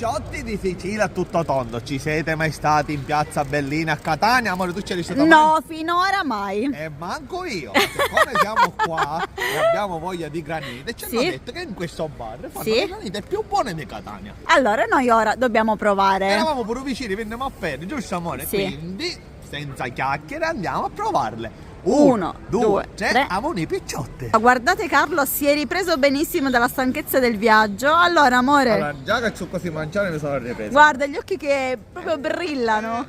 Picciotti di Sicilia a tutto tondo. Ci siete mai stati in Piazza Bellini a Catania? Amore, tu c'eri stato mai? No, finora mai. E manco io. Siccome siamo qua e abbiamo voglia di granite, ci hanno detto che in questo bar fanno le granite più buone di Catania. Allora noi ora dobbiamo provare. Eravamo pure vicini, vendiamo a Ferri, giusto amore? Sì. Quindi, senza chiacchiere, andiamo a provarle. 1, 2, 2, 3, 3. amo i picciotti. Guardate, Carlo si è ripreso benissimo dalla stanchezza del viaggio. Allora, amore, Allora, già che so così mangiare mi sono ripreso. guarda gli occhi che proprio brillano.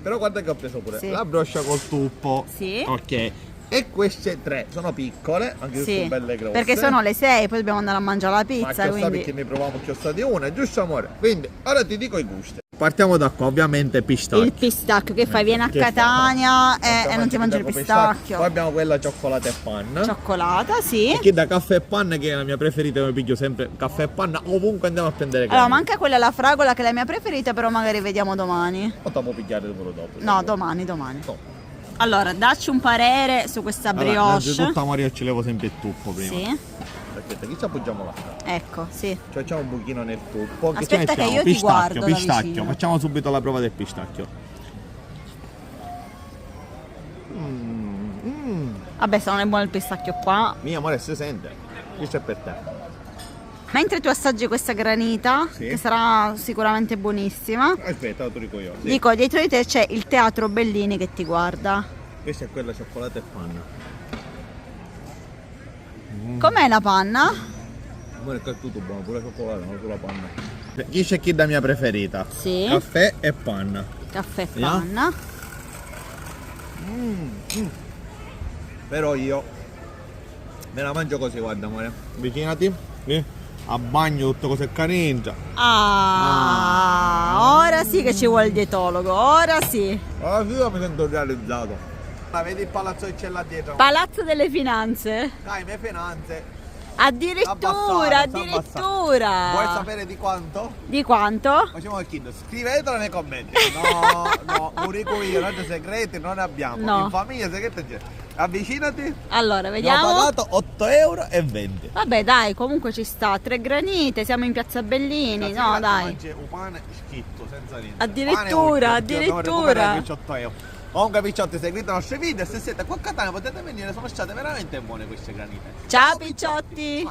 Però guarda che ho preso pure Sì. la broccia col tuppo. Sì. Ok. E queste tre sono piccole, anche se Sì, sono belle grosse. perché sono le 6, poi dobbiamo andare a mangiare la Ma pizza, che quindi... perché ne proviamo di una, giusto amore? Quindi, ora ti dico i gusti. Partiamo da qua, ovviamente pistacchio. Il pistacchio che fai? Vieni a Che Catania fa? e non ti mangi il pistacchio. Poi abbiamo quella cioccolata e panna. Cioccolata, sì. E chi da caffè e panna, che è la mia preferita, mi piglio sempre caffè e panna ovunque andiamo a prendere Allora, carne. manca quella alla fragola che è la mia preferita, però magari vediamo domani. Potremmo pigliare pure dopo. No, domani. No. Allora, dacci un parere su questa Allora, brioche. innanzitutto amore, io ci levo sempre il tuppo prima. Sì, Aspetta, chi ci appoggiamo là? ecco, sì. Ci facciamo un pochino nel tuppo. Aspetta ci mettiamo? che io ti guardo da Pistacchio, vicino. facciamo subito la prova del pistacchio. Vabbè, se non è buono il pistacchio qua. Mio amore, si sente. Questo è per te. Mentre tu assaggi questa granita, Sì. che sarà sicuramente buonissima, Aspetta, lo dico io. Sì. dico, dietro di te c'è il Teatro Bellini che ti guarda. Questa è quella cioccolata e panna. Com'è la panna? Amore, che è tutto buono, pure la cioccolata, non solo la panna. Chi c'è chi da mia preferita? Sì. Caffè e panna. Caffè e Yeah. panna. Però io me la mangio così, guarda amore. Avvicinati. Sì. A bagno tutto così caringia. Ora sì che ci vuole il dietologo, ora sì. Ah sì, io mi sento realizzato. Ma vedi il palazzo che c'è là dietro? Palazzo delle Finanze. Dai, me finanze. Addirittura, Vuoi addirittura. sapere di quanto? Di quanto? Facciamo il kid, scrivetelo nei commenti. No, un dico io, noi segreti non ne abbiamo. No. In famiglia segreti c'è. Avvicinati. Allora, Abbiamo vediamo. pagato 8,20 €. Vabbè, dai, comunque ci sta. 3 granite, siamo in Piazza Bellini. No, dai. Mangi un pane schitto, senza niente. Addirittura, Pane ultimo, dobbiamo recuperare addirittura. 18 €. Comunque picciotti, seguite i nostri video e se siete qua a Catania potete venire, sono state veramente buone queste granite. Ciao picciotti.